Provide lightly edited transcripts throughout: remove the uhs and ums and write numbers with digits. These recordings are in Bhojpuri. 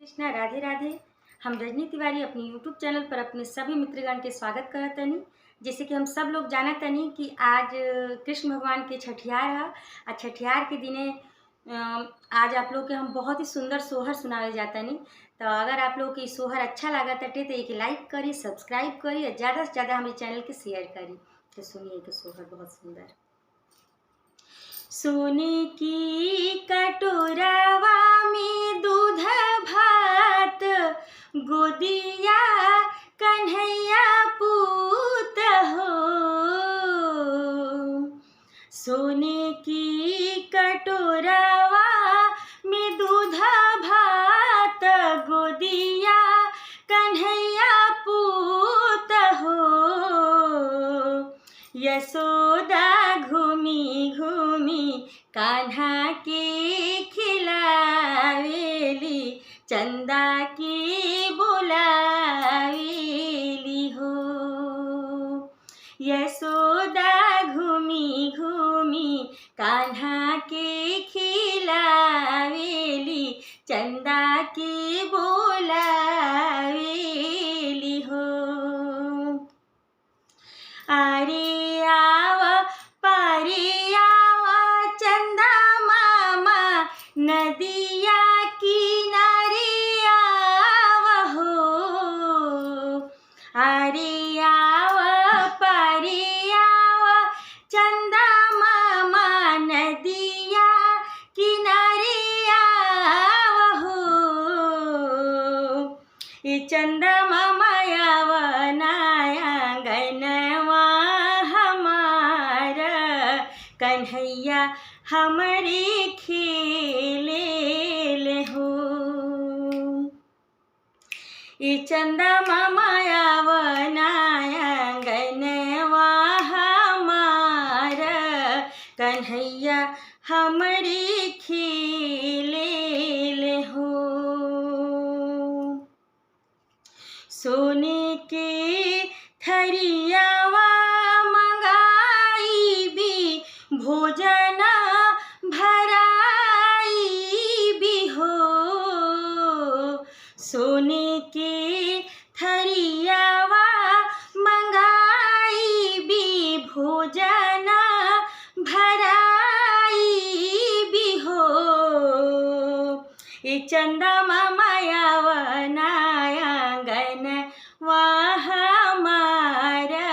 कृष्णा, राधे राधे। हम रजनी तिवारी अपने यूट्यूब चैनल पर अपने सभी मित्रगण के स्वागत करत तनी। जैसे कि हम सब लोग जानत तनी कि आज कृष्ण भगवान के छठियार है। आ छठियार के दिने आज आप लोग के हम बहुत ही सुंदर सोहर सुनावे जातनी। तो अगर आप लोग के सोहर अच्छा लागत अटे तो एक लाइक करी, सब्सक्राइब करी और ज़्यादा से ज़्यादा हमारे चैनल के शेयर करी। तो सुनिए कि सोहर बहुत सुंदर। सोने की कटोरवा में दूध भात, गोदिया कन्हैया पूत हो। सोने की कटोरवा में दूध भात, गोदिया कन्हैया पूत हो। यशोदा घूमी घूमी कान्हा के खिलावेली, चंदा की बुलावेली हो। यशोदा घूमी घूमी कान्हा के खिलावेली, चंदा की बुलावेली हो। अरे आवा पारे आवा चंदा मामा, नदिया किनारे आवा हो। अरे आवा पारे आवा चंदा मामा, नदिया किनारे आवा हो। ये चंदा मामा आवा नाया गनवा हमारा, कन्हैया हमारे खेले ले हो। ये चंदा मामा आवा नाया गनवा हमारा, कन्हैया हमारे खेले ले हो। सोने के थरियावा मंगाई भी, भोजन भराई भी हो। सोने के थरियावा मंगाई भी, भोजन भराई भी हो। ये चंदा मामा आवा नाया गनवा हमारा,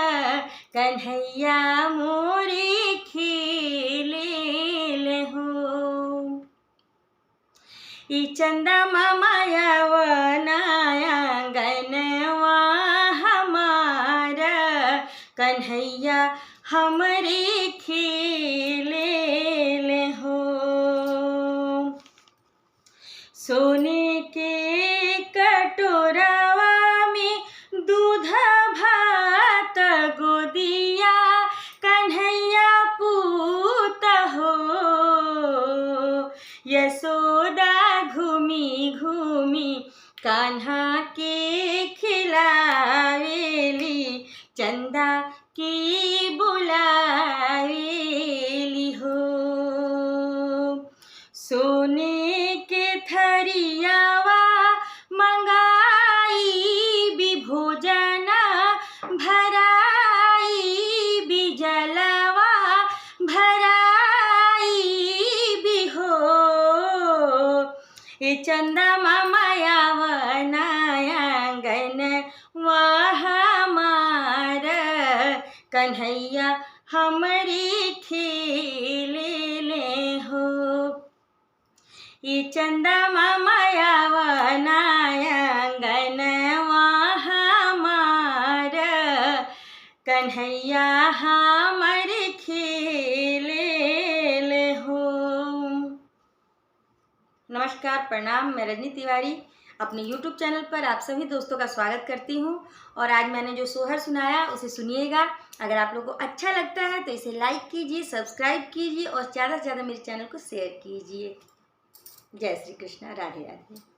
कन्हैया मोरे खेले ले हो। ये चंदा मामा आवा नाया गनवा हमारा, कन्हैया हमरे खेले ले हो। सोने के कटोरवा में दूध भात, गोदिया कन्हैया पूत हो। यशोदा घूमी घूमी कान्हा के खिलावेली, चंदा की बुलावेली हो। सोने के थरियावा मंगाई भी, भोजन भराई भी, जलवा भराई भी हो। ये चंदा मामा आवा नाया गनवा हमारा, कन्हैया हमरे खेले ले हो। ये चंदा मामा आवा नाया गनवा हमारा, कन्हैया हमरे खेले ले हो। नमस्कार, प्रणाम। मैं रजनी तिवारी अपने YouTube चैनल पर आप सभी दोस्तों का स्वागत करती हूँ। और आज मैंने जो सोहर सुनाया उसे सुनिएगा। अगर आप लोगों को अच्छा लगता है तो इसे लाइक कीजिए, सब्सक्राइब कीजिए और ज़्यादा से ज़्यादा मेरे चैनल को शेयर कीजिए। जय श्री कृष्णा, राधे राधे।